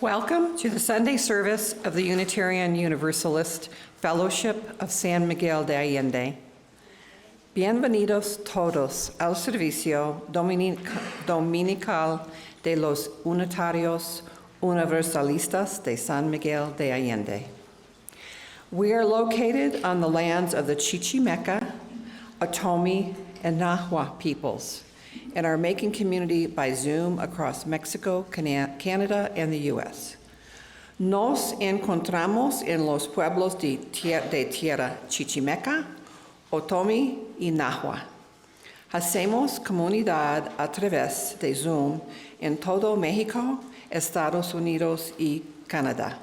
Welcome to the Sunday service of the Unitarian Universalist Fellowship of San Miguel de Allende. Bienvenidos todos al servicio dominical de los Unitarios Universalistas de San Miguel de Allende. We are located on the lands of the Chichimeca, Otomi, and Nahua peoples, and are making community by Zoom across Mexico, Canada, and the U.S. Nos encontramos en los pueblos de tierra Chichimeca, Otomi y Nahua. Hacemos comunidad a través de Zoom en todo México, Estados Unidos y Canadá.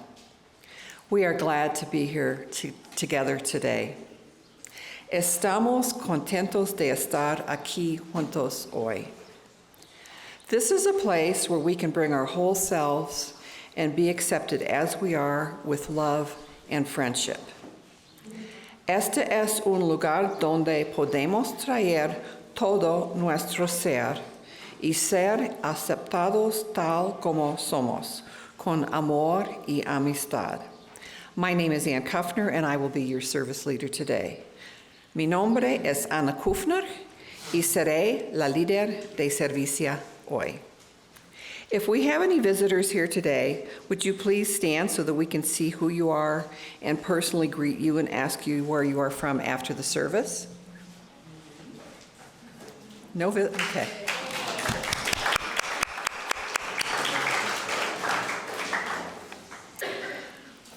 We are glad to be here together today. Estamos contentos de estar aquí juntos hoy. This is a place where we can bring our whole selves and be accepted as we are with love and friendship. Este es un lugar donde podemos traer todo nuestro ser y ser aceptados tal como somos, con amor y amistad. My name is Ann Kuffner, and I will be your service leader today. Mi nombre es Ana Kufner y seré la líder de servicio hoy. If we have any visitors here today, would you please stand so that we can see who you are and personally greet you and ask you where you are from after the service? No, okay.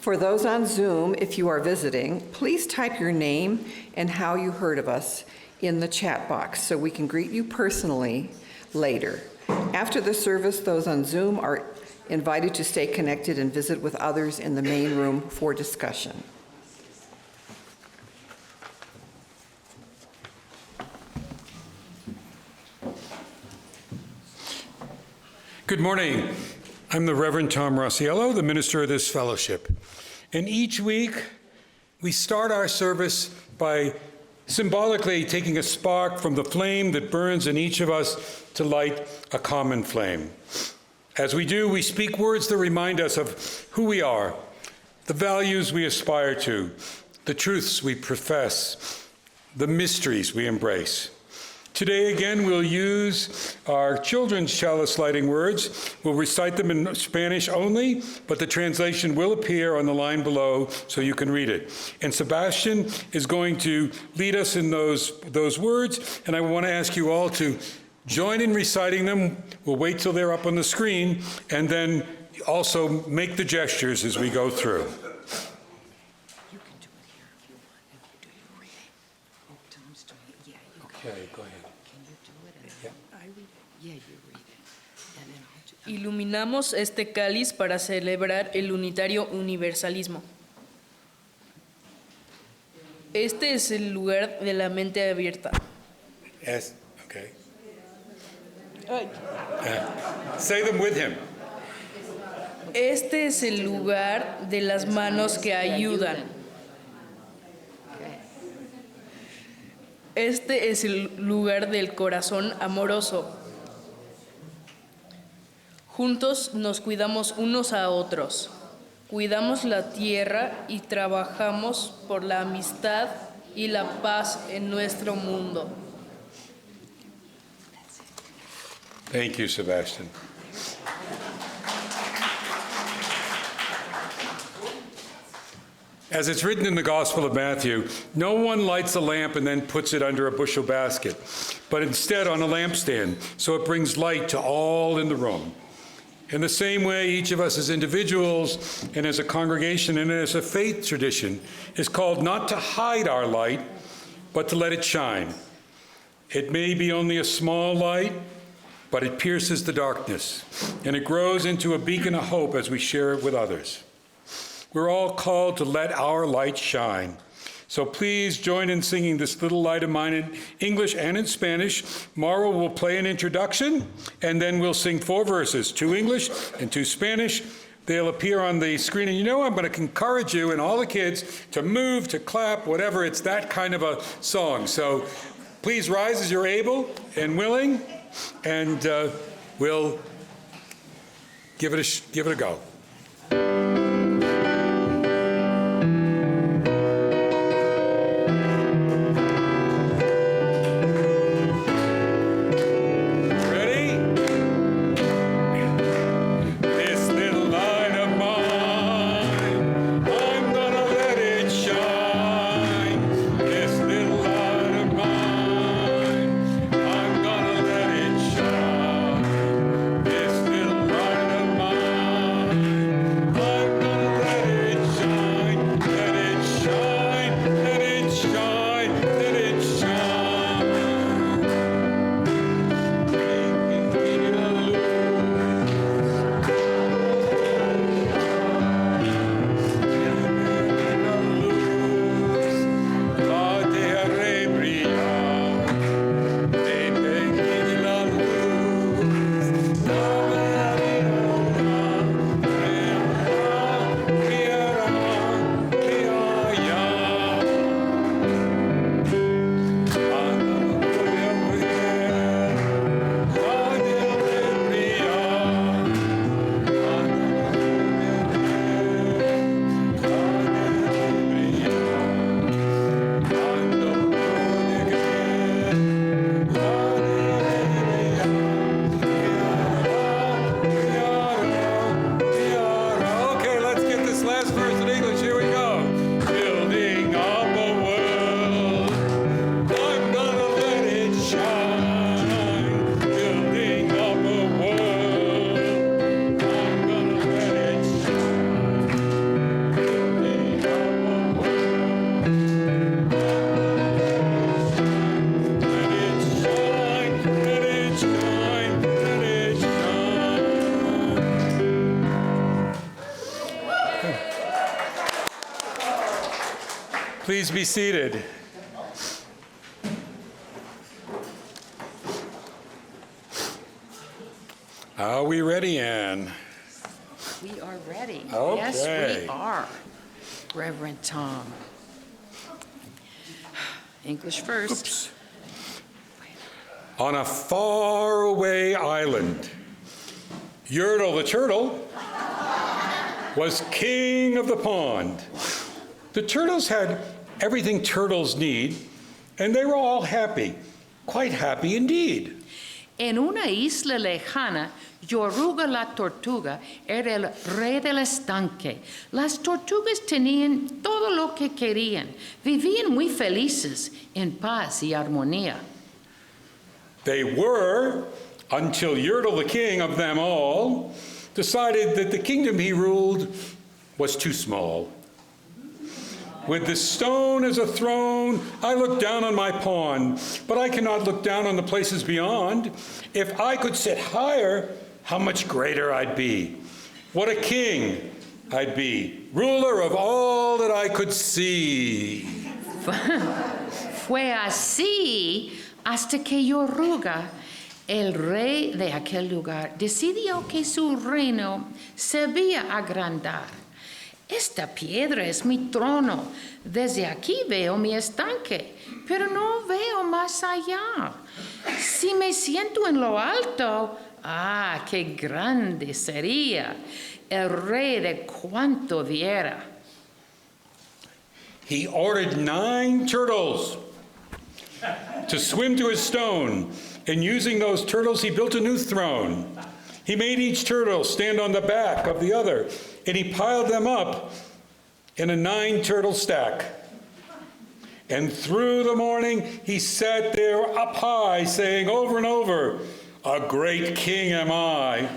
For those on Zoom, if you are visiting, please type your name and how you heard of us in the chat box so we can greet you personally later. After the service, those on Zoom are invited to stay connected and visit with others in the main room for discussion. Good morning. I'm the Reverend Tom Rosiello, the minister of this fellowship. And each week, we start our service by symbolically taking a spark from the flame that burns in each of us to light a common flame. As we do, we speak words that remind us of who we are, the values we aspire to, the truths we profess, the mysteries we embrace. Today, again, we'll use our children's chalice lighting words. We'll recite them in Spanish only, but the translation will appear on the line below so you can read it. And Sebastian is going to lead us in those words, and I want to ask you all to join in reciting them. We'll wait till they're up on the screen, and then also make the gestures as we go through. Okay, go ahead. Iluminamos este cáliz para celebrar el unitario universalismo. Este es el lugar de la mente abierta. Yes, okay. Say them with him. Este es el lugar de las manos que ayudan. Este es el lugar del corazón amoroso. Juntos nos cuidamos unos a otros. Cuidamos la tierra y trabajamos por la amistad y la paz en nuestro mundo. Thank you, Sebastian. As it's written in the Gospel of Matthew, no one lights a lamp and then puts it under a bushel basket, but instead on a lampstand, so it brings light to all in the room. In the same way, each of us as individuals and as a congregation and as a faith tradition is called not to hide our light, but to let it shine. It may be only a small light, but it pierces the darkness, and it grows into a beacon of hope as we share it with others. We're all called to let our light shine. So please join in singing this little light of mine in English and in Spanish. Mauro will play an introduction, and then we'll sing 4 verses, 2 English and 2 Spanish. They'll appear on the screen, and I'm going to encourage you and all the kids to move, to clap, whatever. It's that kind of a song. So please rise as you're able and willing, and we'll give it a go. Please be seated. Are we ready, Anne? We are ready. Okay. Yes, we are. Reverend Tom. English first. Oops. On a faraway island, Jordá the turtle was king of the pond. The turtles had everything turtles need, and they were all happy, quite happy indeed. En una isla lejana, Jordá la tortuga era el rey del estanque. Las tortugas tenían todo lo que querían. Vivían muy felices, en paz y armonía. They were, until Jordá, the king of them all, decided that the kingdom he ruled was too small. With the stone as a throne, I look down on my pond, but I cannot look down on the places beyond. If I could sit higher, how much greater I'd be. What a king I'd be, ruler of all that I could see. Fue así hasta que Jordá El rey de aquel lugar decidió que su reino se debía agrandar. Esta piedra es mi trono. Desde aquí veo mi estanque, pero no veo más allá. Si me siento en lo alto, qué grande sería el rey de cuanto viera. He ordered 9 turtles to swim to his stone, and using those turtles, he built a new throne. He made each turtle stand on the back of the other, and he piled them up in a 9-turtle stack. And through the morning, he sat there up high, saying over and over, "A great king am I."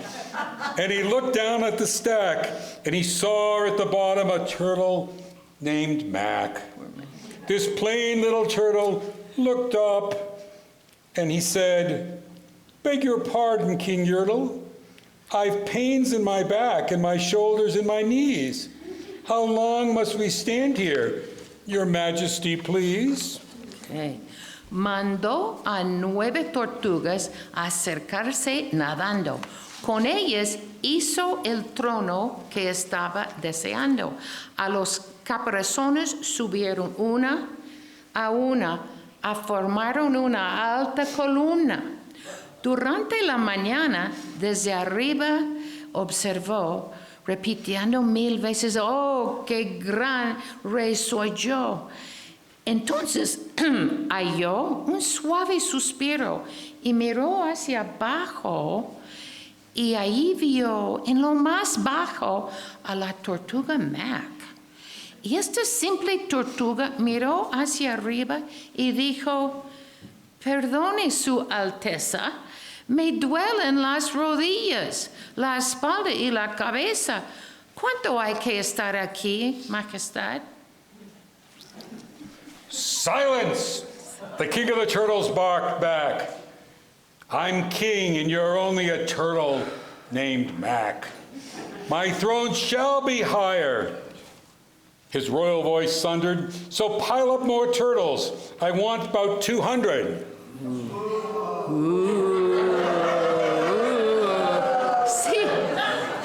And he looked down at the stack, and he saw at the bottom a turtle named Mac. This plain little turtle looked up, and he said, "Beg your pardon, King Yertle. I've pains in my back and my shoulders and my knees. How long must we stand here? Your Majesty, please." Okay. Mandó a 9 tortugas a acercarse nadando. Con ellas hizo el trono que estaba deseando. A los caparazones subieron una a formaron una alta columna. Durante la mañana, desde arriba, observó, repitiendo 1000 veces, "Oh, qué gran rey soy yo." Entonces halló un suave suspiro y miró hacia abajo, y ahí vio en lo más bajo a la tortuga Mac. Y esta simple tortuga miró hacia arriba y dijo, "Perdone, Su Alteza, me duelen las rodillas, la espalda y la cabeza. ¿Cuánto hay que estar aquí, Majestad?" "Silence!" The king of the turtles barked back. "I'm king, and you're only a turtle named Mac. My throne shall be higher." His royal voice thundered, "So pile up more turtles. I want about 200.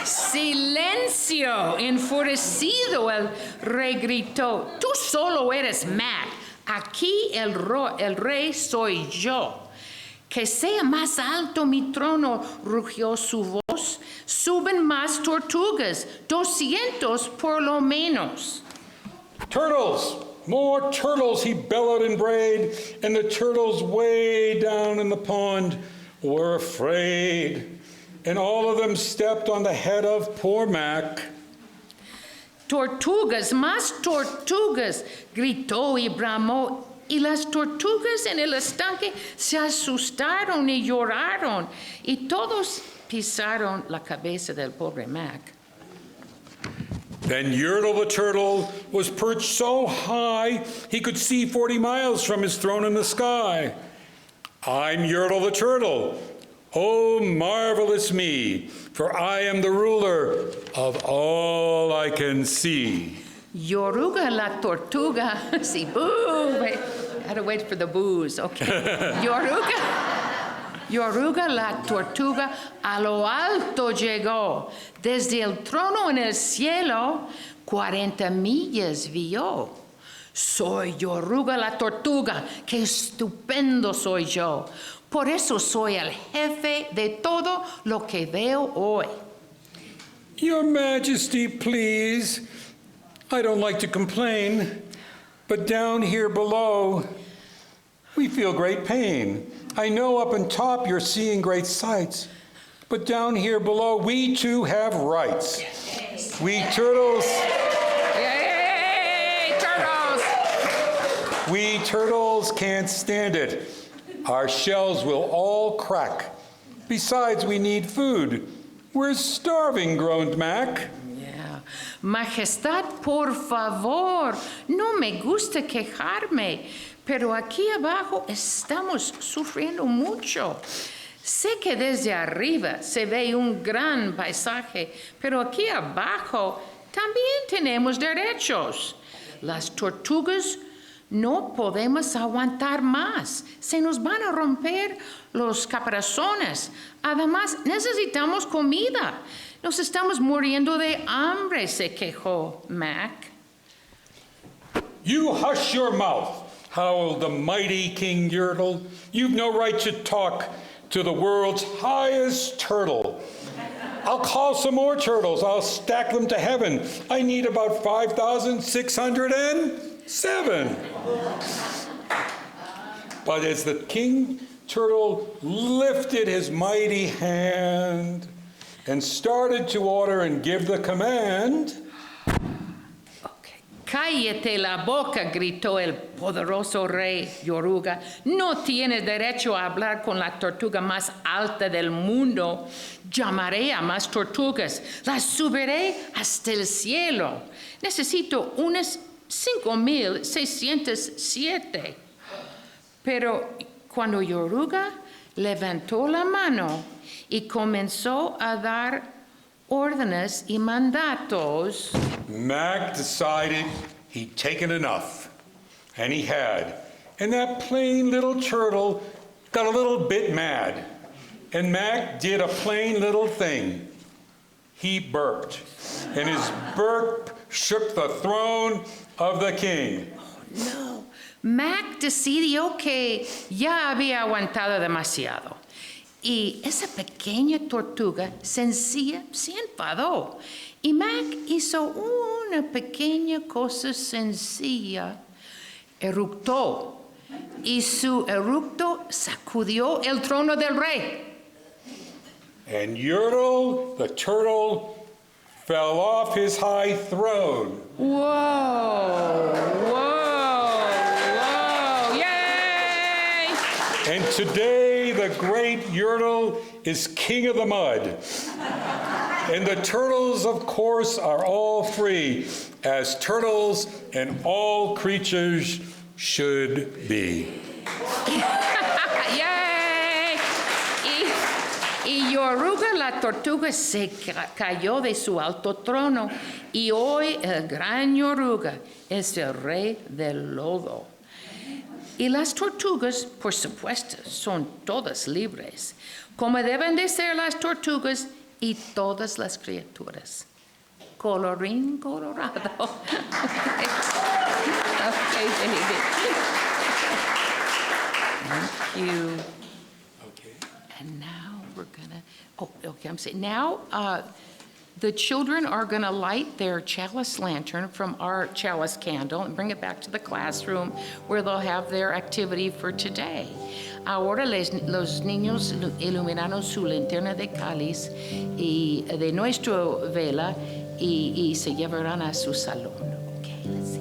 Silencio. Enfurecido, el rey gritó, "Tú solo eres Mac. Aquí el rey soy yo. Que sea más alto mi trono", rugió su voz. "Suben más tortugas, 200 por lo menos." "Turtles! More turtles!" he bellowed and brayed, and the turtles way down in the pond were afraid, and all of them stepped on the head of poor Mac. "Tortugas, más tortugas", gritó y bramó, y las tortugas en el estanque se asustaron y lloraron, y todos pisaron la cabeza del pobre Mac. Then Yertle the turtle was perched so high he could see 40 miles from his throne in the sky. "I'm Yertle the turtle. Oh, marvelous me, for I am the ruler of all I can see." Yoruga la tortuga, sí, boo, wait, I had to wait for the boos, okay. Yoruga la tortuga a lo alto llegó, desde el trono en el cielo, 40 millas vio. "Soy Yoruga la tortuga, qué estupendo soy yo. Por eso soy el jefe de todo lo que veo hoy." "Your Majesty, please. I don't like to complain, but down here below, we feel great pain. I know up on top you're seeing great sights, but down here below, we too have rights. We turtles, Yay, turtles! we turtles can't stand it. Our shells will all crack. Besides, we need food. We're starving," groaned Mac. "Majestad, por favor, no me gusta quejarme, pero aquí abajo estamos sufriendo mucho. Sé que desde arriba se ve un gran paisaje, pero aquí abajo también tenemos derechos. Las tortugas No podemos aguantar más. Se nos van a romper los caparazones. Además, necesitamos comida. Nos estamos muriendo de hambre, se quejó Mac. You hush your mouth, howled the mighty King Yertle. You've no right to talk to the world's highest turtle. I'll call some more turtles. I'll stack them to heaven. I need about 5,607. But as the King Turtle lifted his mighty hand and started to order and give the command, Cállate la boca, gritó el poderoso rey Yoruga. No tienes derecho a hablar con la tortuga más alta del mundo. Llamaré a más tortugas. Las subiré hasta el cielo. Necesito unas 5,607. Pero cuando Yoruga levantó la mano y comenzó a dar órdenes y mandatos, Mac decided he'd taken enough, and he had. And that plain little turtle got a little bit mad. And Mac did a plain little thing. He burped, and his burp shook the throne of the king. no, Mac decidió que ya había aguantado demasiado. Y esa pequeña tortuga sencilla se enfadó. Y Mac hizo una pequeña cosa sencilla. Eructó. Y su eructo sacudió el trono del rey. And Yertle, the turtle, fell off his high throne. Whoa, whoa, whoa, yay! And today, the great Yertle is king of the mud. And the turtles, of course, are all free, as turtles and all creatures should be. ¡Yay! Y Yoruga la tortuga se cayó de su alto trono y hoy el gran Yoruga es el rey del lodo. Y las tortugas, por supuesto, son todas libres, como deben de ser las tortugas y todas las criaturas. Colorín colorado. Okay, David. Thank you. Okay. And now we're gonna, I'm saying, now the children are gonna light their chalice lantern from our chalice candle and bring it back to the classroom where they'll have their activity for today. Ahora los niños iluminaron su linterna de cáliz y de nuestro vela y se llevarán a su salón. Okay, let's see.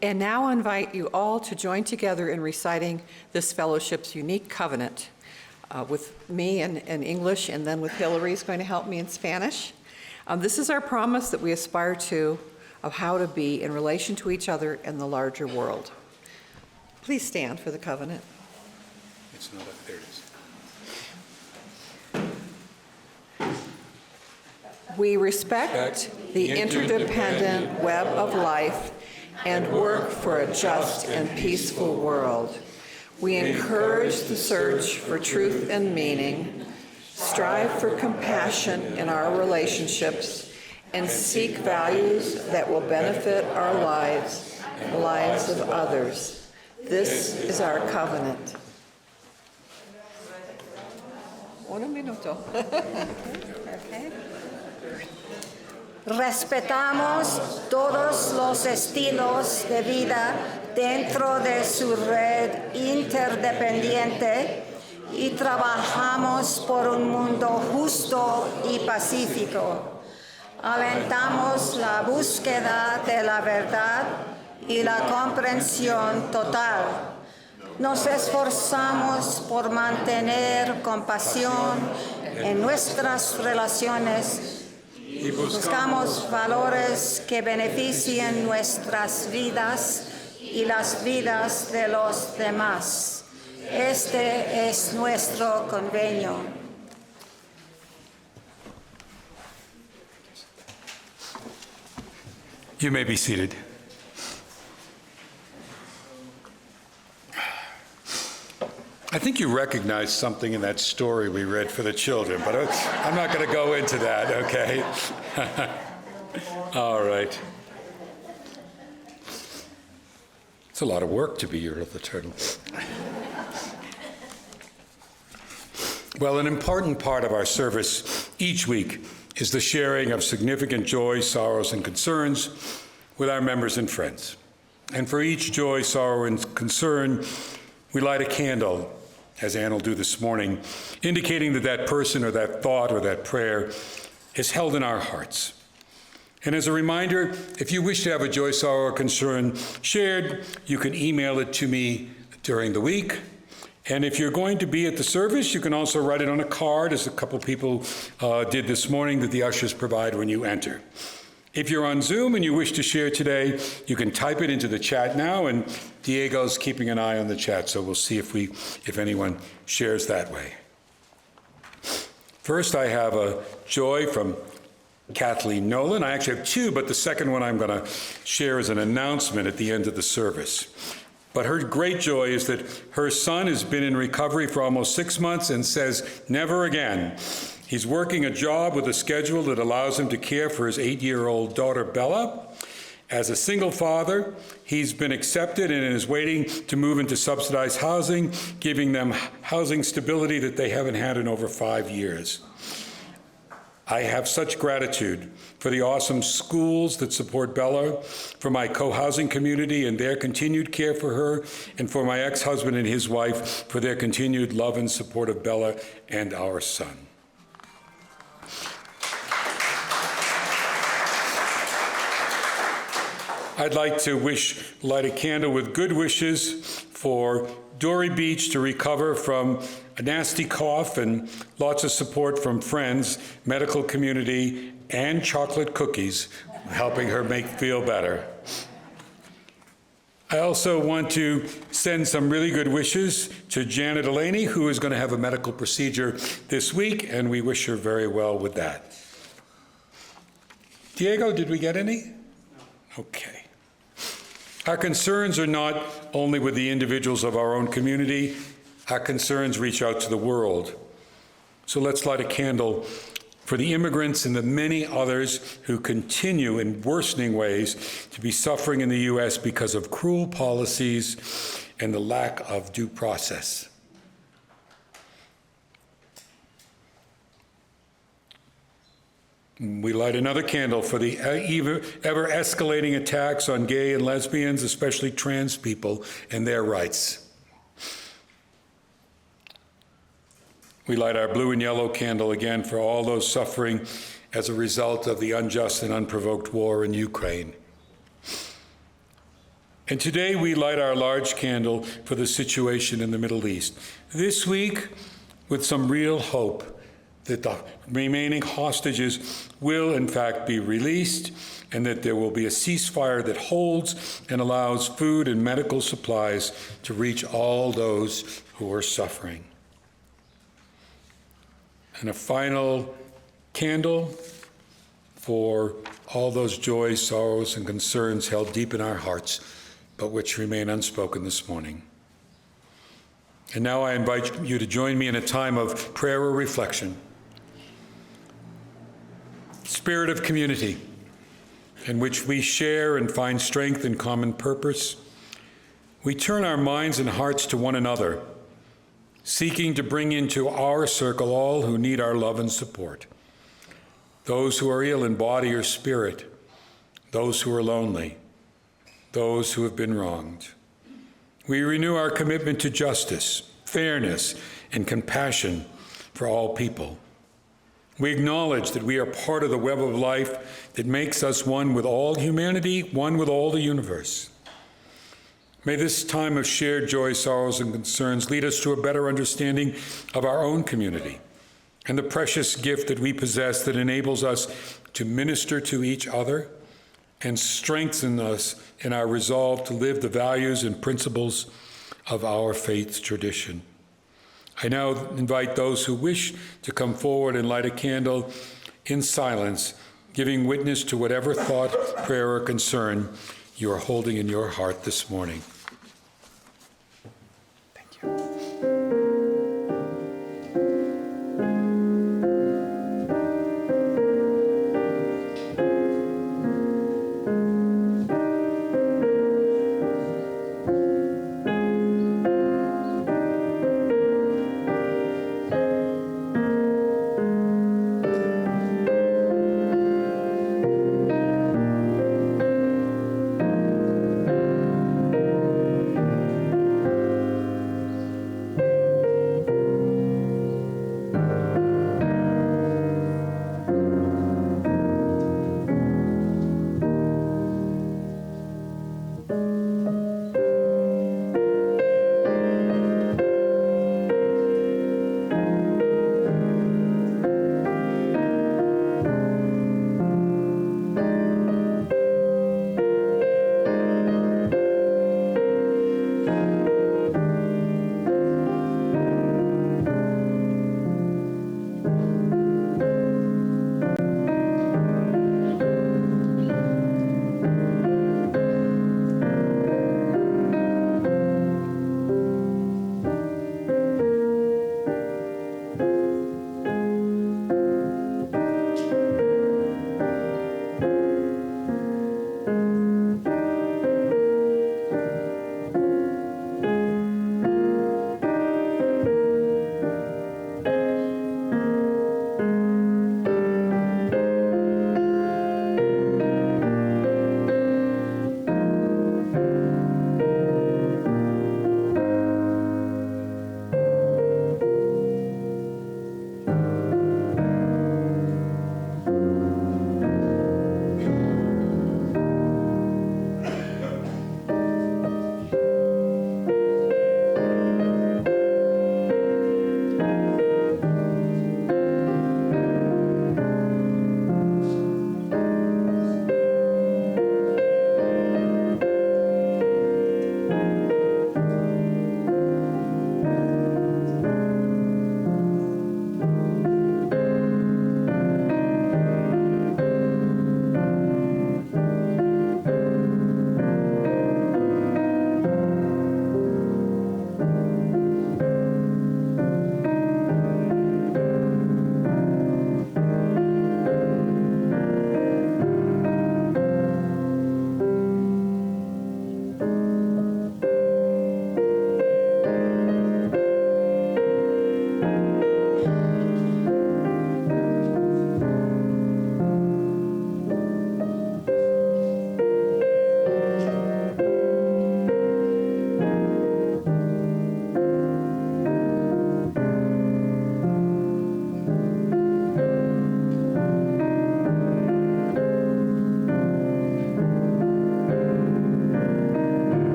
And now I invite you all to join together in reciting this fellowship's unique covenant with me in English, and then with Hillary is going to help me in Spanish. This is our promise that we aspire to of how to be in relation to each other and the larger world. Please stand for the covenant. It's not up there. It is. We respect the interdependent web of life and work for a just and peaceful world. We encourage the search for truth and meaning, strive for compassion in our relationships, and seek values that will benefit our lives and the lives of others. This is our covenant. Un minuto. Okay. Respetamos todos los estilos de vida dentro de su red interdependiente y trabajamos por un mundo justo y pacífico. Alentamos la búsqueda de la verdad y la comprensión total. Nos esforzamos por mantener compasión en nuestras relaciones. Buscamos valores que beneficien nuestras vidas y las vidas de los demás. Este es nuestro convenio. You may be seated. I think you recognize something in that story we read for the children, but I'm not going to go into that, okay? All right. It's a lot of work to be Year of the Turtle. Well, an important part of our service each week is the sharing of significant joys, sorrows, and concerns with our members and friends. And for each joy, sorrow, and concern, we light a candle, as Ann will do this morning, indicating that that person or that thought or that prayer is held in our hearts. And as a reminder, if you wish to have a joy, sorrow, or concern shared, you can email it to me during the week. And if you're going to be at the service, you can also write it on a card, as a couple people did this morning, that the ushers provide when you enter. If you're on Zoom and you wish to share today, you can type it into the chat now, and Diego's keeping an eye on the chat, so we'll see if anyone shares that way. First, I have a joy from Kathleen Nolan. I actually have two, but the second one I'm going to share as an announcement at the end of the service. But her great joy is that her son has been in recovery for almost 6 months and says, never again. He's working a job with a schedule that allows him to care for his 8-year-old daughter, Bella. As a single father, he's been accepted and is waiting to move into subsidized housing, giving them housing stability that they haven't had in over 5 years. I have such gratitude for the awesome schools that support Bella, for my co-housing community and their continued care for her, and for my ex-husband and his wife for their continued love and support of Bella and our son. I'd like to light a candle with good wishes for Dory Beach to recover from a nasty cough and lots of support from friends, medical community, and chocolate cookies, helping her feel better. I also want to send some really good wishes to Janet Allende, who is going to have a medical procedure this week, and we wish her very well with that. Diego, did we get any? Okay. Our concerns are not only with the individuals of our own community, our concerns reach out to the world. So let's light a candle for the immigrants and the many others who continue in worsening ways to be suffering in the U.S. because of cruel policies and the lack of due process. We light another candle for the ever-escalating attacks on gay and lesbians, especially trans people, and their rights. We light our blue and yellow candle again for all those suffering as a result of the unjust and unprovoked war in Ukraine. And today we light our large candle for the situation in the Middle East. This week, with some real hope that the remaining hostages will in fact be released and that there will be a ceasefire that holds and allows food and medical supplies to reach all those who are suffering. And a final candle for all those joys, sorrows, and concerns held deep in our hearts, but which remain unspoken this morning. And now I invite you to join me in a time of prayer or reflection. Spirit of community, in which we share and find strength in common purpose, we turn our minds and hearts to one another, seeking to bring into our circle all who need our love and support, those who are ill in body or spirit, those who are lonely, those who have been wronged. We renew our commitment to justice, fairness, and compassion for all people. We acknowledge that we are part of the web of life that makes us one with all humanity, one with all the universe. May this time of shared joy, sorrows, and concerns lead us to a better understanding of our own community and the precious gift that we possess that enables us to minister to each other and strengthen us in our resolve to live the values and principles of our faith tradition. I now invite those who wish to come forward and light a candle in silence, giving witness to whatever thought, prayer, or concern you are holding in your heart this morning. Thank you.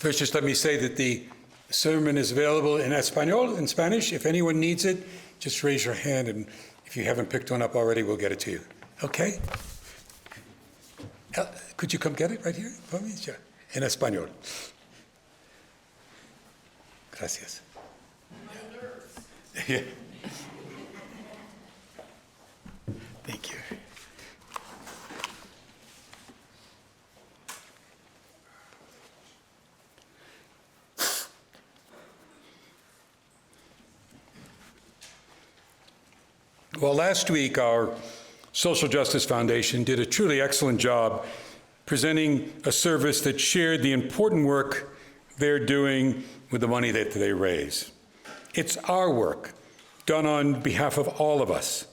First, just let me say that the sermon is available in Espanol, in Spanish. If anyone needs it, just raise your hand, and if you haven't picked one up already, we'll get it to you. Okay? Could you come get it right here for me? Sure. En Español. Gracias. Yeah. Thank you. Well, last week, our Social Justice Foundation did a truly excellent job presenting a service that shared the important work they're doing with the money that they raise. It's our work, done on behalf of all of us.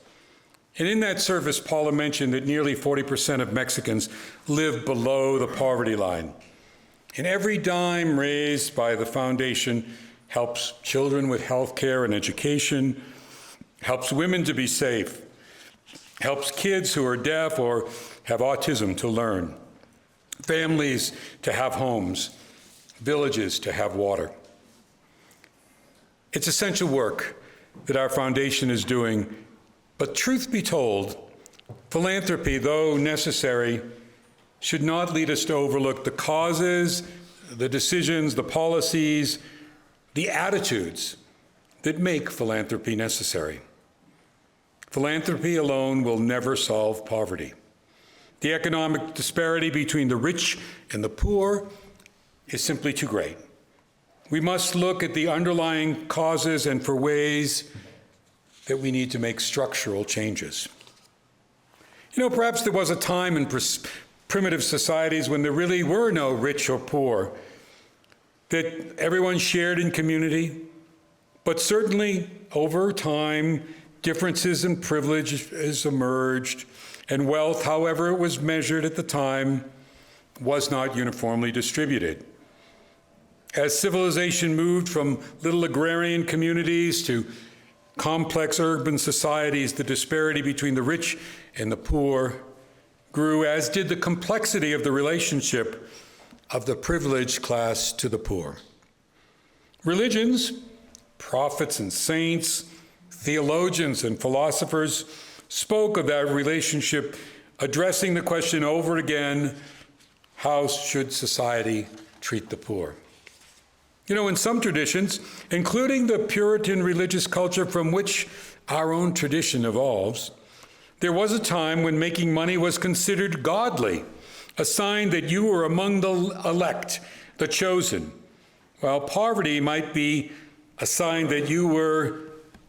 And in that service, Paula mentioned that nearly 40% of Mexicans live below the poverty line. And every dime raised by the foundation helps children with health care and education, helps women to be safe, helps kids who are deaf or have autism to learn, families to have homes, villages to have water. It's essential work that our foundation is doing, but truth be told, philanthropy, though necessary, should not lead us to overlook the causes, the decisions, the policies, the attitudes that make philanthropy necessary. Philanthropy alone will never solve poverty. The economic disparity between the rich and the poor is simply too great. We must look at the underlying causes and for ways that we need to make structural changes. You know, perhaps there was a time in primitive societies when there really were no rich or poor, that everyone shared in community, but certainly over time, differences in privilege has emerged, and wealth, however it was measured at the time, was not uniformly distributed. As civilization moved from little agrarian communities to complex urban societies, the disparity between the rich and the poor grew, as did the complexity of the relationship of the privileged class to the poor. Religions, prophets and saints, theologians and philosophers spoke of that relationship, addressing the question over again, how should society treat the poor? You know, in some traditions, including the Puritan religious culture from which our own tradition evolves, there was a time when making money was considered godly, a sign that you were among the elect, the chosen, while poverty might be a sign that you were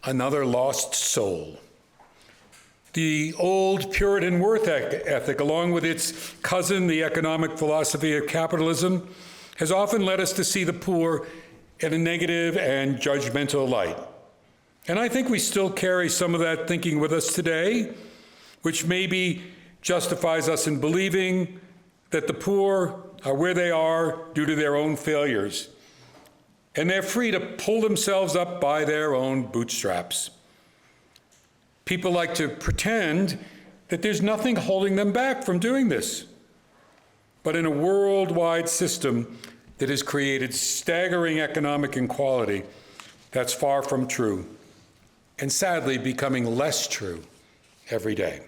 another lost soul. The old Puritan worth ethic, along with its cousin, the economic philosophy of capitalism, has often led us to see the poor in a negative and judgmental light. And I think we still carry some of that thinking with us today, which maybe justifies us in believing that the poor are where they are due to their own failures, and they're free to pull themselves up by their own bootstraps. People like to pretend that there's nothing holding them back from doing this. But in a worldwide system that has created staggering economic inequality, that's far from true, and sadly becoming less true every day.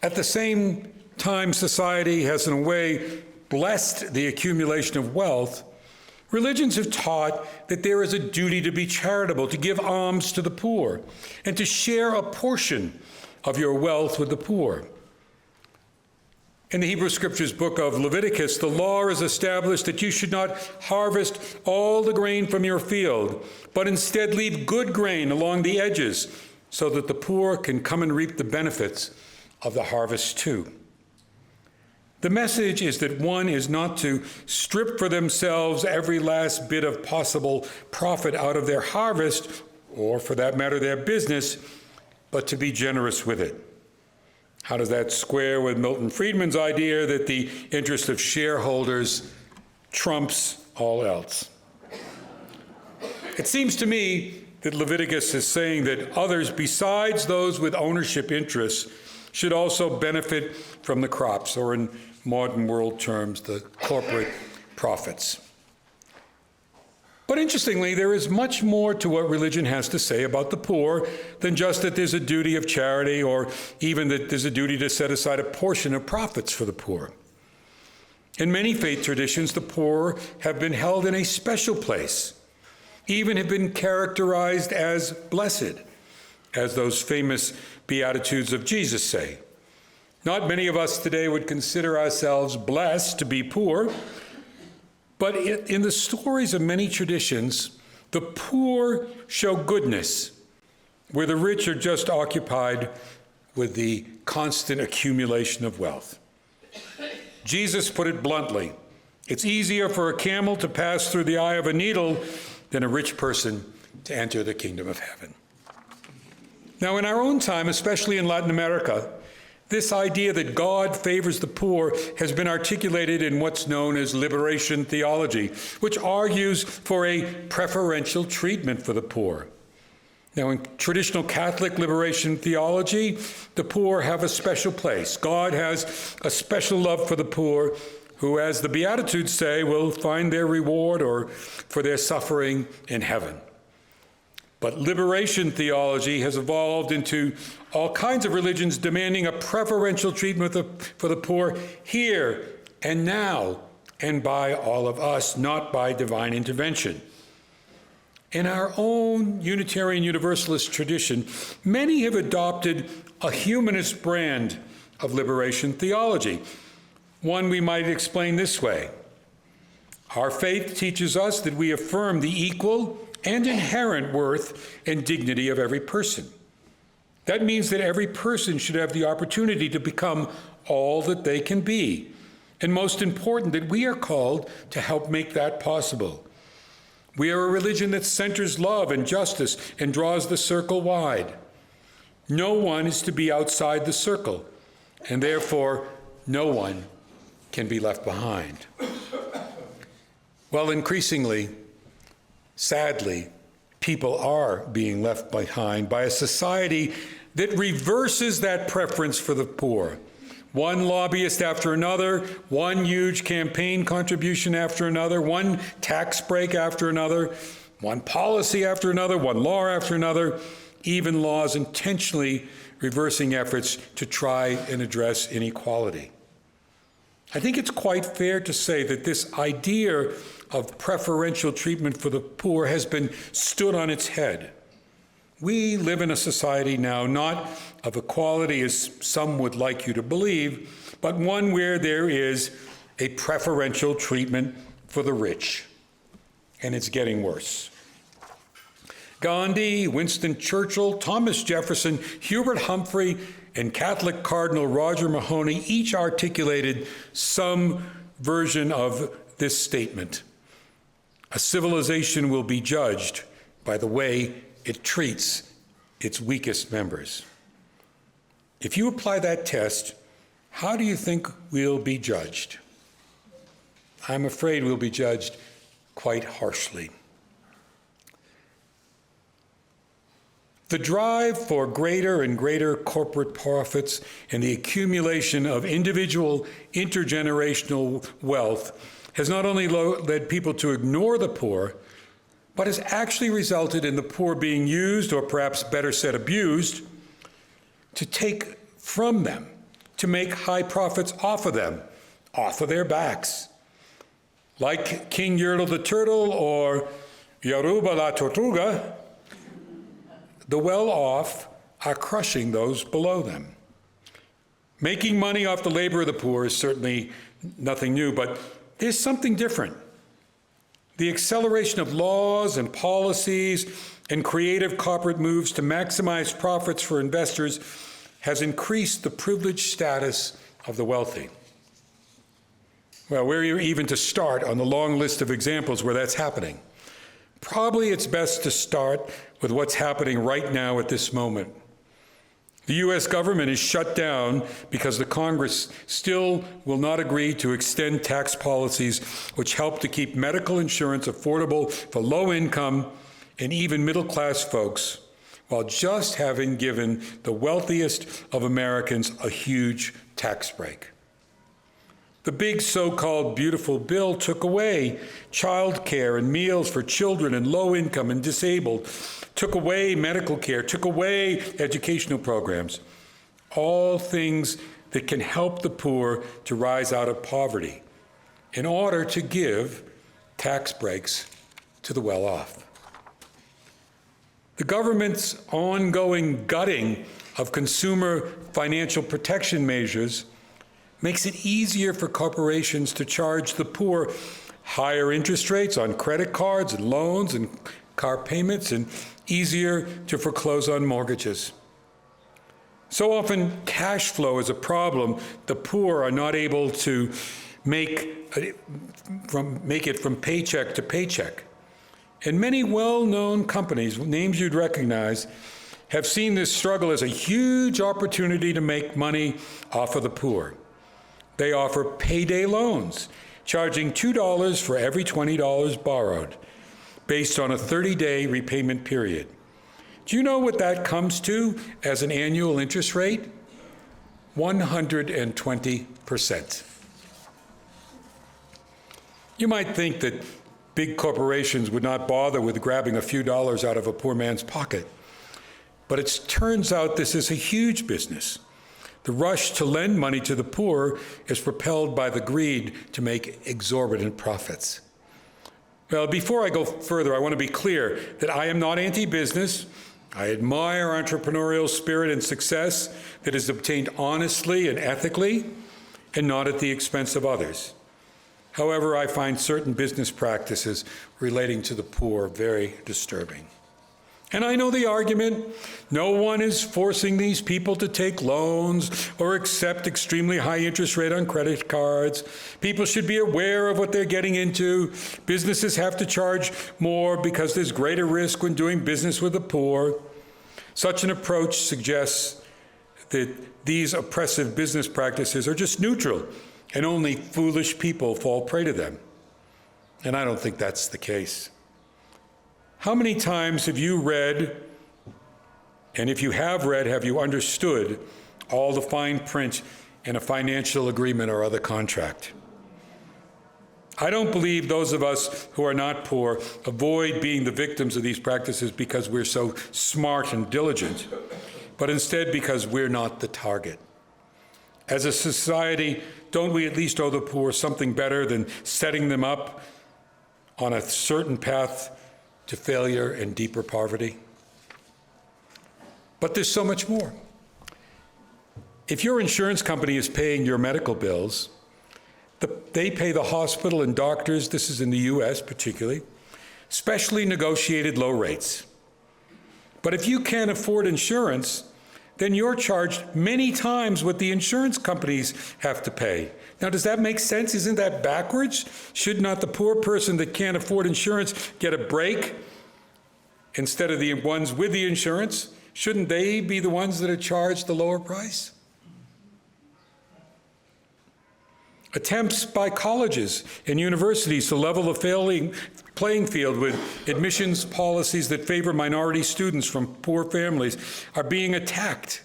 At the same time, society has in a way blessed the accumulation of wealth. Religions have taught that there is a duty to be charitable, to give alms to the poor, and to share a portion of your wealth with the poor. In the Hebrew Scriptures book of Leviticus, the law is established that you should not harvest all the grain from your field, but instead leave good grain along the edges so that the poor can come and reap the benefits of the harvest too. The message is that one is not to strip for themselves every last bit of possible profit out of their harvest, or for that matter, their business, but to be generous with it. How does that square with Milton Friedman's idea that the interest of shareholders trumps all else? It seems to me that Leviticus is saying that others besides those with ownership interests should also benefit from the crops, or in modern world terms, the corporate profits. But interestingly, there is much more to what religion has to say about the poor than just that there's a duty of charity or even that there's a duty to set aside a portion of profits for the poor. In many faith traditions, the poor have been held in a special place, even have been characterized as blessed, as those famous Beatitudes of Jesus say. Not many of us today would consider ourselves blessed to be poor, but in the stories of many traditions, the poor show goodness, where the rich are just occupied with the constant accumulation of wealth. Jesus put it bluntly, it's easier for a camel to pass through the eye of a needle than a rich person to enter the kingdom of heaven. Now, in our own time, especially in Latin America, this idea that God favors the poor has been articulated in what's known as liberation theology, which argues for a preferential treatment for the poor. Now, in traditional Catholic liberation theology, the poor have a special place. God has a special love for the poor, who, as the Beatitudes say, will find their reward or for their suffering in heaven. But liberation theology has evolved into all kinds of religions demanding a preferential treatment for the poor here and now and by all of us, not by divine intervention. In our own Unitarian Universalist tradition, many have adopted a humanist brand of liberation theology. One we might explain this way. Our faith teaches us that we affirm the equal and inherent worth and dignity of every person. That means that every person should have the opportunity to become all that they can be. And most important, that we are called to help make that possible. We are a religion that centers love and justice and draws the circle wide. No one is to be outside the circle, and therefore no one can be left behind. Well, increasingly, sadly, people are being left behind by a society that reverses that preference for the poor. One lobbyist after another, one huge campaign contribution after another, one tax break after another, one policy after another, one law after another, even laws intentionally reversing efforts to try and address inequality. I think it's quite fair to say that this idea of preferential treatment for the poor has been stood on its head. We live in a society now not of equality as some would like you to believe, but one where there is a preferential treatment for the rich, and it's getting worse. Gandhi, Winston Churchill, Thomas Jefferson, Hubert Humphrey, and Catholic Cardinal Roger Mahony each articulated some version of this statement. A civilization will be judged by the way it treats its weakest members. If you apply that test, how do you think we'll be judged? I'm afraid we'll be judged quite harshly. The drive for greater and greater corporate profits and the accumulation of individual intergenerational wealth has not only led people to ignore the poor, but has actually resulted in the poor being used, or perhaps better said, abused, to take from them, to make high profits off of them, off of their backs. Like King Yertle the Turtle or Yoruba la Tortuga, the well-off are crushing those below them. Making money off the labor of the poor is certainly nothing new, but there's something different. The acceleration of laws and policies and creative corporate moves to maximize profits for investors has increased the privileged status of the wealthy. Well, where are you even to start on the long list of examples where that's happening? Probably it's best to start with what's happening right now at this moment. The U.S. government is shut down because the Congress still will not agree to extend tax policies which help to keep medical insurance affordable for low-income and even middle-class folks, while just having given the wealthiest of Americans a huge tax break. The big so-called beautiful bill took away child care and meals for children and low income and disabled, took away medical care, took away educational programs, all things that can help the poor to rise out of poverty in order to give tax breaks to the well-off. The government's ongoing gutting of consumer financial protection measures makes it easier for corporations to charge the poor higher interest rates on credit cards and loans and car payments, and easier to foreclose on mortgages. So often, cash flow is a problem. The poor are not able to make it from paycheck to paycheck. And many well-known companies, names you'd recognize, have seen this struggle as a huge opportunity to make money off of the poor. They offer payday loans, charging $2 for every $20 borrowed, based on a 30-day repayment period. Do you know what that comes to as an annual interest rate? 120%. You might think that big corporations would not bother with grabbing a few dollars out of a poor man's pocket, but it turns out this is a huge business. The rush to lend money to the poor is propelled by the greed to make exorbitant profits. Well, before I go further, I want to be clear that I am not anti-business. I admire entrepreneurial spirit and success that is obtained honestly and ethically, and not at the expense of others. However, I find certain business practices relating to the poor very disturbing. And I know the argument. No one is forcing these people to take loans or accept extremely high interest rate on credit cards. People should be aware of what they're getting into. Businesses have to charge more because there's greater risk when doing business with the poor. Such an approach suggests that these oppressive business practices are just neutral and only foolish people fall prey to them. And I don't think that's the case. How many times have you read, and if you have read, have you understood all the fine print in a financial agreement or other contract? I don't believe those of us who are not poor avoid being the victims of these practices because we're so smart and diligent, but instead because we're not the target. As a society, don't we at least owe the poor something better than setting them up on a certain path to failure and deeper poverty? But there's so much more. If your insurance company is paying your medical bills, they pay the hospital and doctors, this is in the US particularly, specially negotiated low rates. But if you can't afford insurance, then you're charged many times what the insurance companies have to pay. Now, does that make sense? Isn't that backwards? Should not the poor person that can't afford insurance get a break instead of the ones with the insurance? Shouldn't they be the ones that are charged the lower price? Attempts by colleges and universities to level the playing field with admissions policies that favor minority students from poor families are being attacked,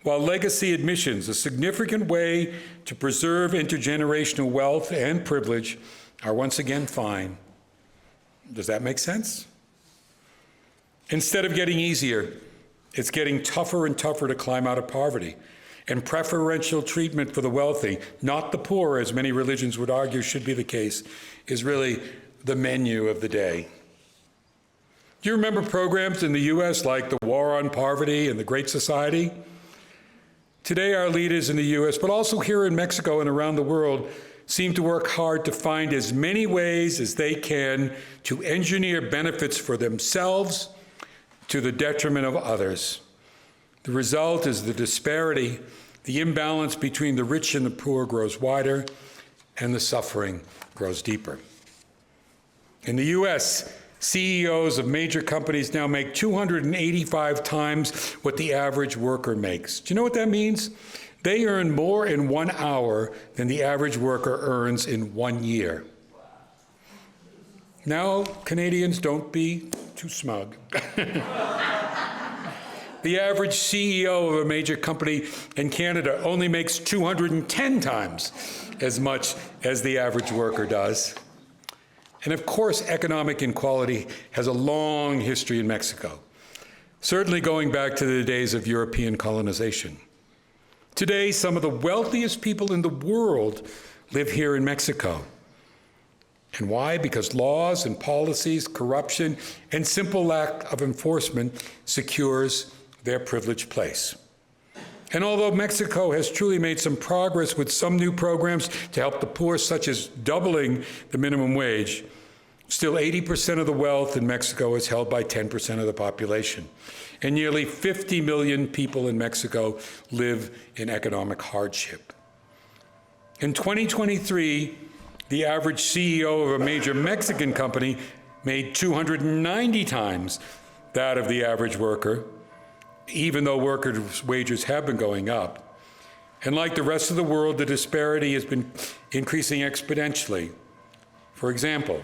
while legacy admissions, a significant way to preserve intergenerational wealth and privilege, are once again fine. Does that make sense? Instead of getting easier, it's getting tougher and tougher to climb out of poverty. And preferential treatment for the wealthy, not the poor, as many religions would argue should be the case, is really the menu of the day. Do you remember programs in the US like the War on Poverty and the Great Society? Today, our leaders in the US, but also here in Mexico and around the world, seem to work hard to find as many ways as they can to engineer benefits for themselves to the detriment of others. The result is the disparity, the imbalance between the rich and the poor grows wider, and the suffering grows deeper. In the US, CEOs of major companies now make 285 times what the average worker makes. Do you know what that means? They earn more in 1 hour than the average worker earns in 1 year. Now, Canadians, don't be too smug. The average CEO of a major company in Canada only makes 210 times as much as the average worker does. And of course, economic inequality has a long history in Mexico, certainly going back to the days of European colonization. Today, some of the wealthiest people in the world live here in Mexico. And why? Because laws and policies, corruption, and simple lack of enforcement secures their privileged place. And although Mexico has truly made some progress with some new programs to help the poor, such as doubling the minimum wage, still 80% of the wealth in Mexico is held by 10% of the population. And nearly 50 million people in Mexico live in economic hardship. In 2023, the average CEO of a major Mexican company made 290 times that of the average worker, even though workers' wages have been going up. And like the rest of the world, the disparity has been increasing exponentially. For example,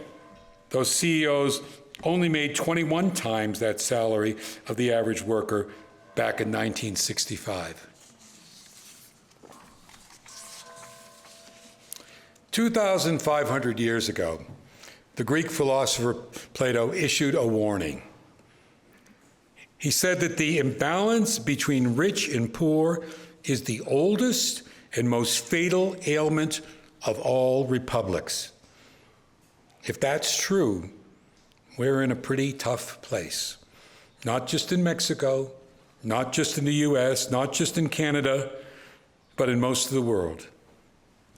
those CEOs only made 21 times that salary of the average worker back in 1965. 2,500 years ago, the Greek philosopher Plato issued a warning. He said that the imbalance between rich and poor is the oldest and most fatal ailment of all republics. If that's true, we're in a pretty tough place. Not just in Mexico, not just in the US, not just in Canada, but in most of the world.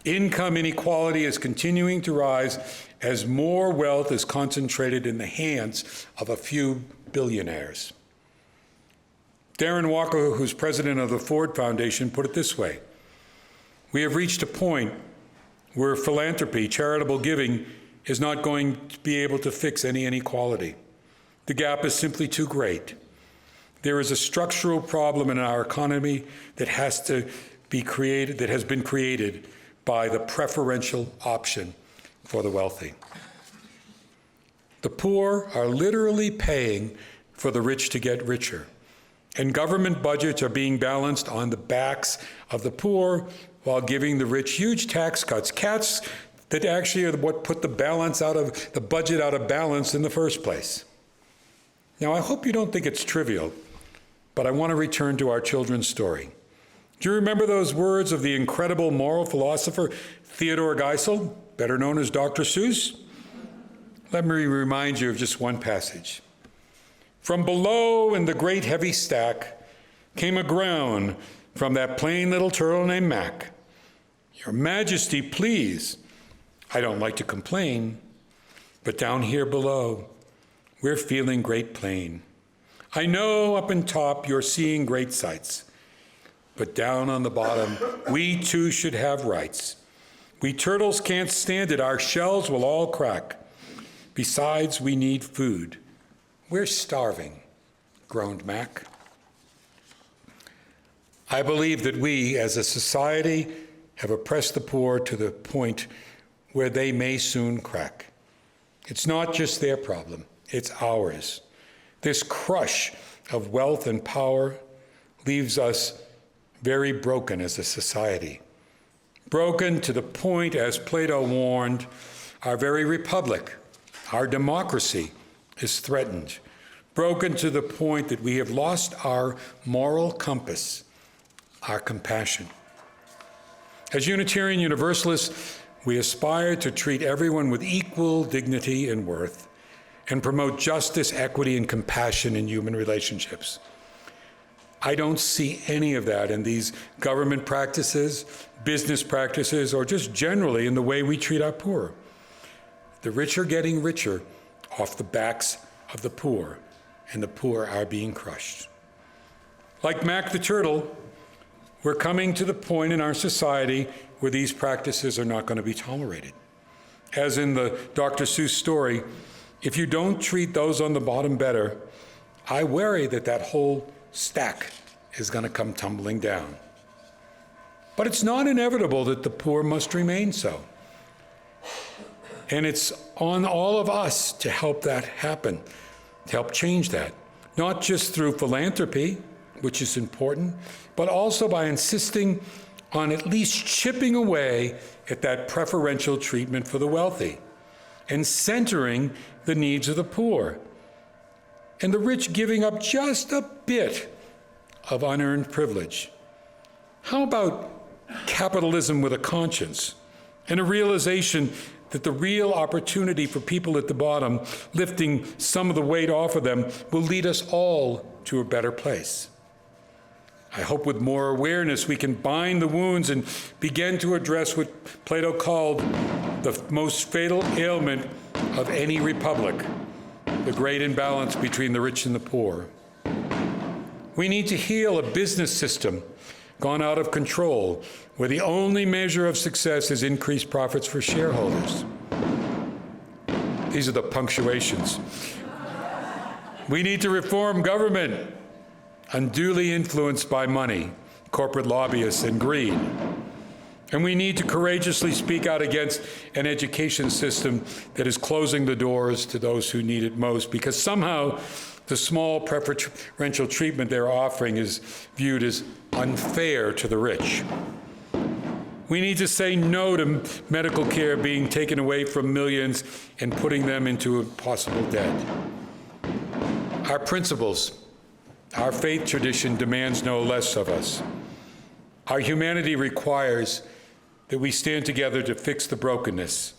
Income inequality is continuing to rise as more wealth is concentrated in the hands of a few billionaires. Darren Walker, who's president of the Ford Foundation, put it this way: we have reached a point where philanthropy, charitable giving, is not going to be able to fix any inequality. The gap is simply too great. There is a structural problem in our economy that has been created by the preferential option for the wealthy. The poor are literally paying for the rich to get richer, and government budgets are being balanced on the backs of the poor while giving the rich huge tax cuts that actually are what put the budget out of balance in the first place. Now, I hope you don't think it's trivial, but I want to return to our children's story. Do you remember those words of the incredible moral philosopher Theodore Geisel, better known as Dr. Seuss? Let me remind you of just one passage. From below in the great heavy stack came a groan from that plain little turtle named Mac. Your Majesty, please. I don't like to complain, but down here below, we're feeling great pain. I know up in top you're seeing great sights, but down on the bottom, we too should have rights. We turtles can't stand it. Our shells will all crack. Besides, we need food. We're starving, groaned Mac. I believe that we, as a society, have oppressed the poor to the point where they may soon crack. It's not just their problem, it's ours. This crush of wealth and power leaves us very broken as a society. Broken to the point, as Plato warned, our very republic, our democracy is threatened. Broken to the point that we have lost our moral compass, our compassion. As Unitarian Universalists, we aspire to treat everyone with equal dignity and worth and promote justice, equity, and compassion in human relationships. I don't see any of that in these government practices, business practices, or just generally in the way we treat our poor. The rich are getting richer off the backs of the poor, and the poor are being crushed. Like Mac the turtle, we're coming to the point in our society where these practices are not going to be tolerated. As in the Dr. Seuss story, if you don't treat those on the bottom better, I worry that that whole stack is going to come tumbling down. But it's not inevitable that the poor must remain so. And it's on all of us to help that happen, to help change that, not just through philanthropy, which is important, but also by insisting on at least chipping away at that preferential treatment for the wealthy and centering the needs of the poor, and the rich giving up just a bit of unearned privilege? How about capitalism with a conscience and a realization that the real opportunity for people at the bottom, lifting some of the weight off of them, will lead us all to a better place? I hope with more awareness we can bind the wounds and begin to address what Plato called the most fatal ailment of any republic, the great imbalance between the rich and the poor. We need to heal a business system gone out of control, where the only measure of success is increased profits for shareholders. These are the punctuations. We need to reform government, unduly influenced by money, corporate lobbyists, and greed. And we need to courageously speak out against an education system that is closing the doors to those who need it most, because somehow the small preferential treatment they're offering is viewed as unfair to the rich. We need to say no to medical care being taken away from millions and putting them into impossible debt. Our principles, our faith tradition demands no less of us. Our humanity requires that we stand together to fix the brokenness,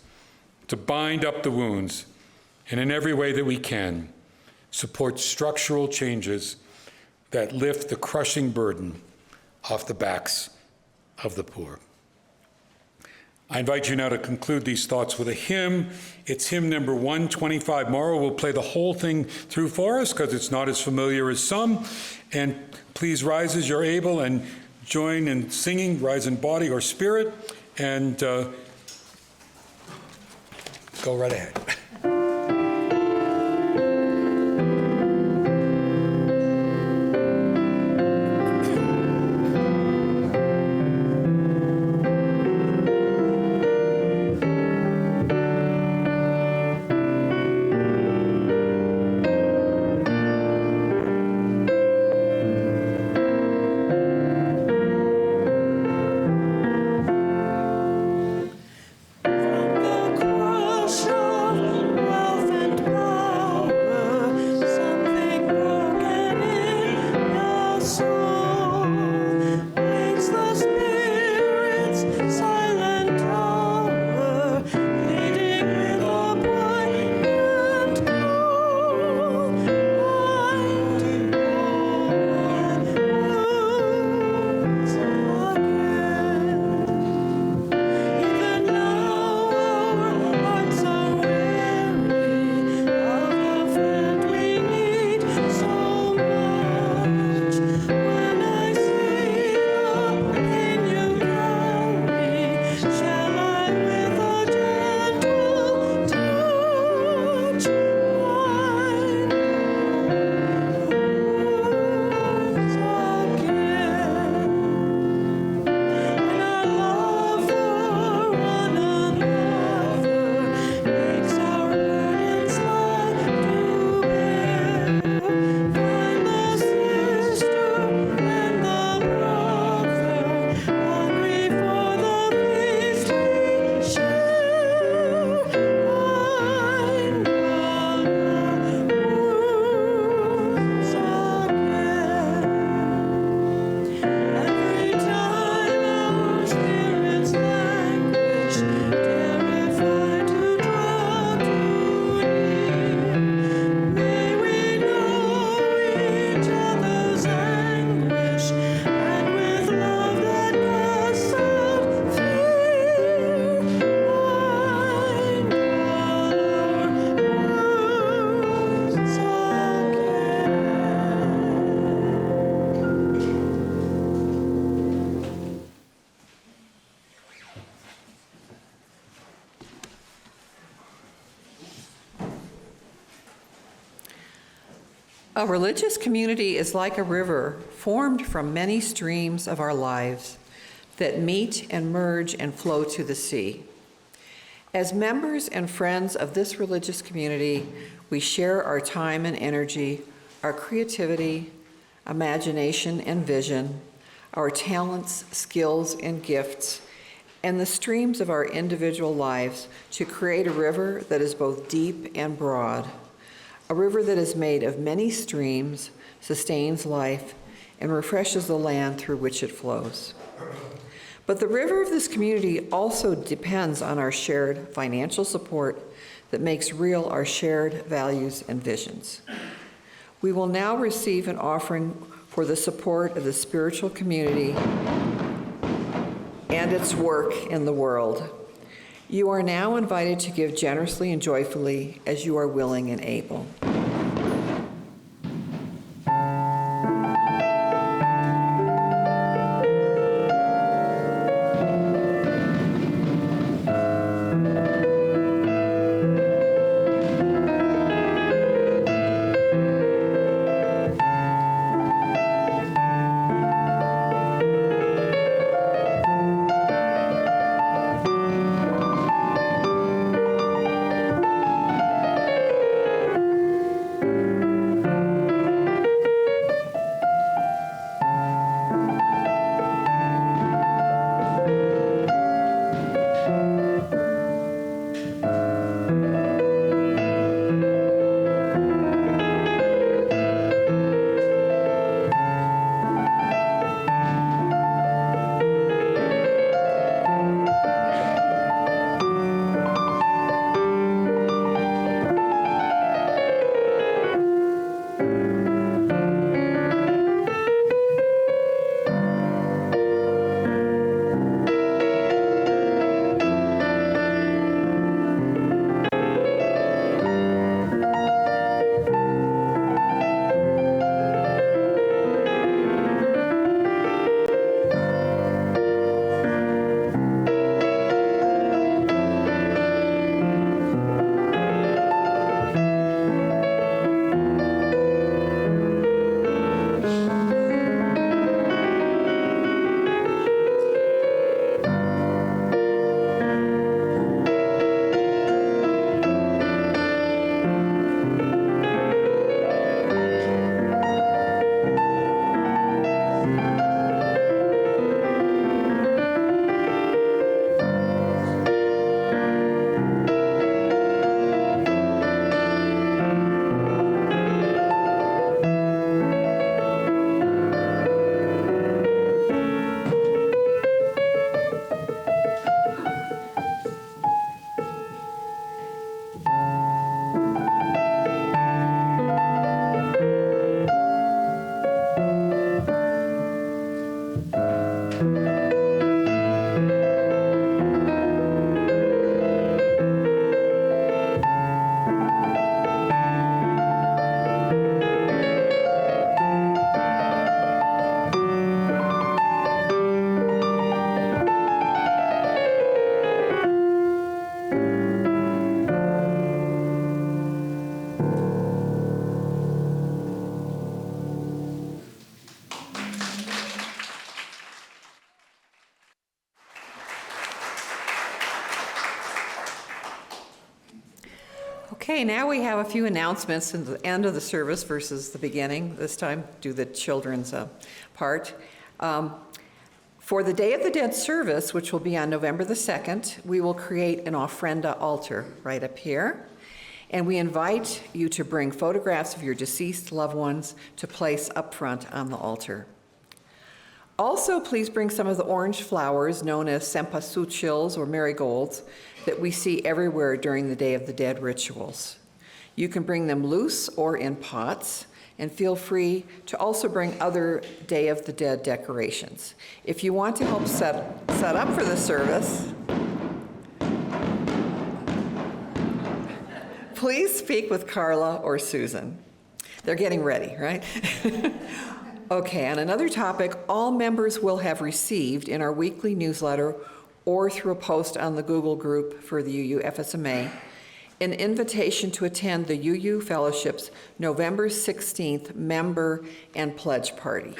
to bind up the wounds, and in every way that we can, support structural changes that lift the crushing burden off the backs of the poor. I invite you now to conclude these thoughts with a hymn. It's hymn number 125. Mauro will play the whole thing through for us because it's not as familiar as some. And please rise as you're able and join in singing, rise in body or spirit, and go right ahead. A religious community is like a river formed from many streams of our lives that meet and merge and flow to the sea. As members and friends of this religious community, we share our time and energy, our creativity, imagination and vision, our talents, skills, and gifts, and the streams of our individual lives to create a river that is both deep and broad, a river that is made of many streams, sustains life, and refreshes the land through which it flows. But the river of this community also depends on our shared financial support that makes real our shared values and visions. We will now receive an offering for the support of the spiritual community and its work in the world. You are now invited to give generously and joyfully as you are willing and able. Okay, now we have a few announcements at the end of the service versus the beginning. This time, do the children's part. For the Day of the Dead service, which will be on November the 2nd, we will create an ofrenda altar right up here. And we invite you to bring photographs of your deceased loved ones to place up front on the altar. Also, please bring some of the orange flowers known as cempasúchils or marigolds that we see everywhere during the Day of the Dead rituals. You can bring them loose or in pots, and feel free to also bring other Day of the Dead decorations. If you want to help set up for the service, please speak with Carla or Susan. They're getting ready, right? Okay, on another topic, all members will have received in our weekly newsletter or through a post on the Google group for the UUFSMA an invitation to attend the UU Fellowship's November 16th member and pledge party.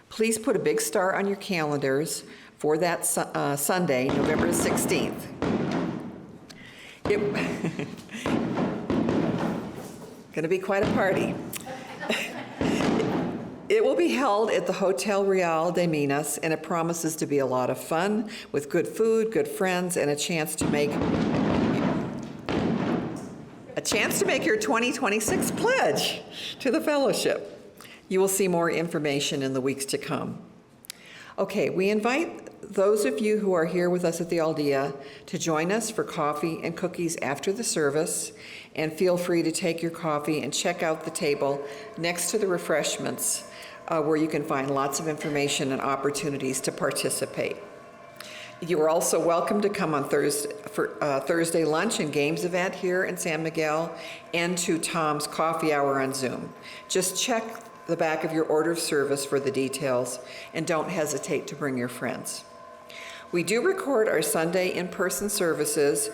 Please put a big star on your calendars for that Sunday, November 16th. Going to be quite a party. It will be be held at the Hotel Real de Minas, and it promises to be a lot of fun with good food, good friends, and a chance to make your 2026 pledge to the fellowship. You will see more information in the weeks to come. Okay, we invite those of you who are here with us at the Aldea to join us for coffee and cookies after the service, and feel free to take your coffee and check out the table next to the refreshments where you can find lots of information and opportunities to participate. You are also welcome to come on Thursday lunch and games event here in San Miguel, and to Tom's coffee hour on Zoom. Just check the back of your order of service for the details, and don't hesitate to bring your friends. We do record our Sunday in-person services.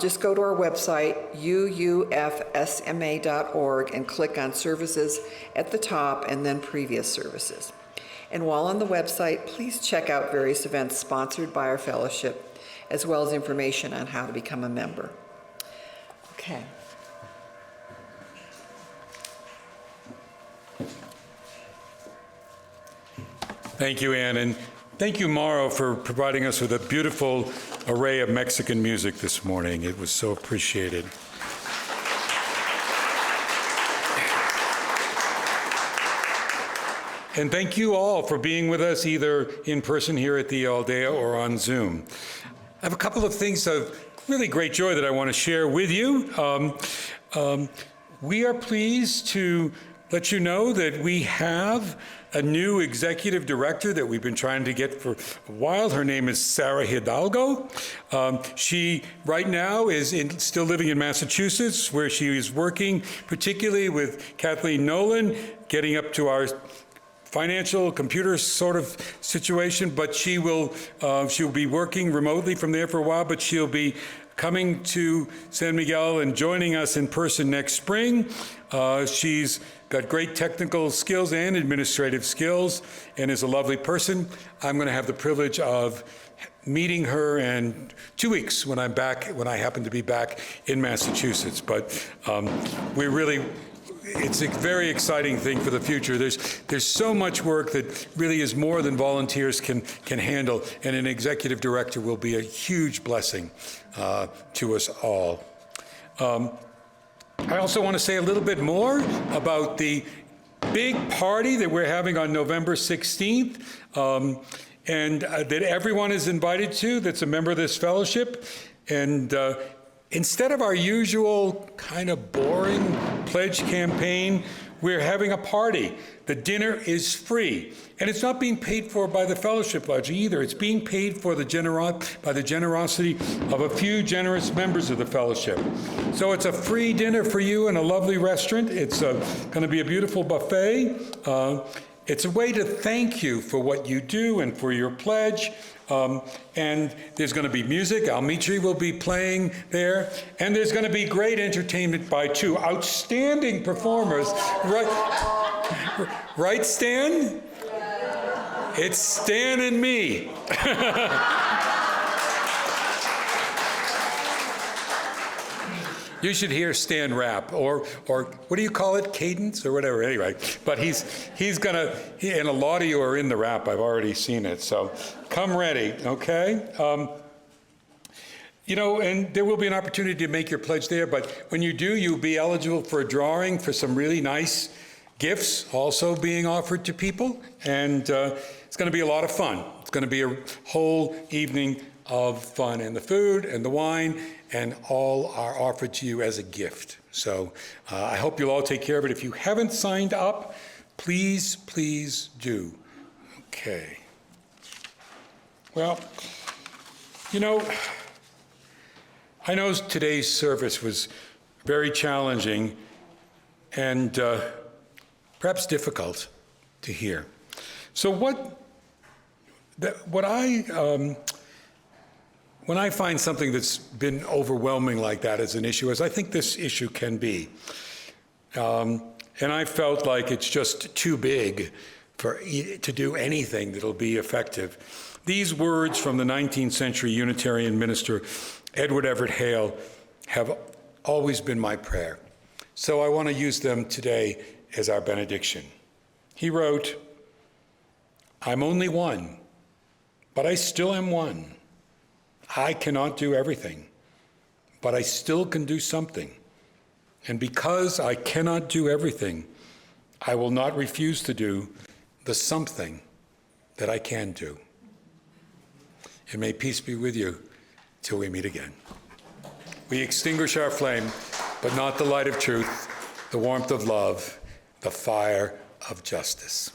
Just go to our website, UUFSMA.org, and click on services at the top and then previous services. And while on the website, please check out various events sponsored by our fellowship, as well as information on how to become a member. Okay. Thank you, Ann, and thank you, Mauro, for providing us with a beautiful array of Mexican music this morning. It was so appreciated. And thank you all for being with us, either in person here at the Aldea or on Zoom. I have a couple of things of really great joy that I want to share with you. We are pleased to let you know that we have a new executive director that we've been trying to get for a while. Her name is Sarah Hidalgo. She right now is still living in Massachusetts, where she is working particularly with Kathleen Nolan, getting up to our financial computer sort of situation, but she'll be working remotely from there for a while, but she'll be coming to San Miguel and joining us in person next spring. She's got great technical skills and administrative skills and is a lovely person. I'm going to have the privilege of meeting her in 2 weeks when I happen to be back in Massachusetts. But it's a very exciting thing for the future. There's so much work that really is more than volunteers can handle, and an executive director will be a huge blessing to us all. I also want to say a little bit more about the big party that we're having on November 16th, and that everyone is invited to that's a member of this fellowship. And instead of our usual kind of boring pledge campaign, we're having a party. The dinner is free. And it's not being paid for by the fellowship lodge either. It's being paid for by the generosity of a few generous members of the fellowship. So it's a free dinner for you in a lovely restaurant. It's going to be a beautiful buffet. It's a way to thank you for what you do and for your pledge. And there's going to be music. Almitri will be playing there. And there's going to be great entertainment by two outstanding performers. Right, Stan? It's Stan and me. You should hear Stan rap, or what do you call it, cadence or whatever. Anyway, but and a lot of you are in the rap. I've already seen it, so come ready, okay? And there will be an opportunity to make your pledge there. But when you do, you'll be eligible for a drawing for some really nice gifts also being offered to people, and it's going to be a lot of fun. It's going to be a whole evening of fun, and the food and the wine and all are offered to you as a gift. So I hope you'll all take care of it. If you haven't signed up, please do. Okay. Well, I know today's service was very challenging and perhaps difficult to hear. So when I find something that's been overwhelming like that as an issue, as I think this issue can be, and I felt like it's just too big to do anything that'll be effective. These words from the 19th century Unitarian minister Edward Everett Hale have always been my prayer. So I want to use them today as our benediction. He wrote, I'm only one, but I still am one. I cannot do everything, but I still can do something. And because I cannot do everything, I will not refuse to do the something that I can do. And may peace be with you till we meet again. We extinguish our flame, but not the light of truth, the warmth of love, the fire of justice.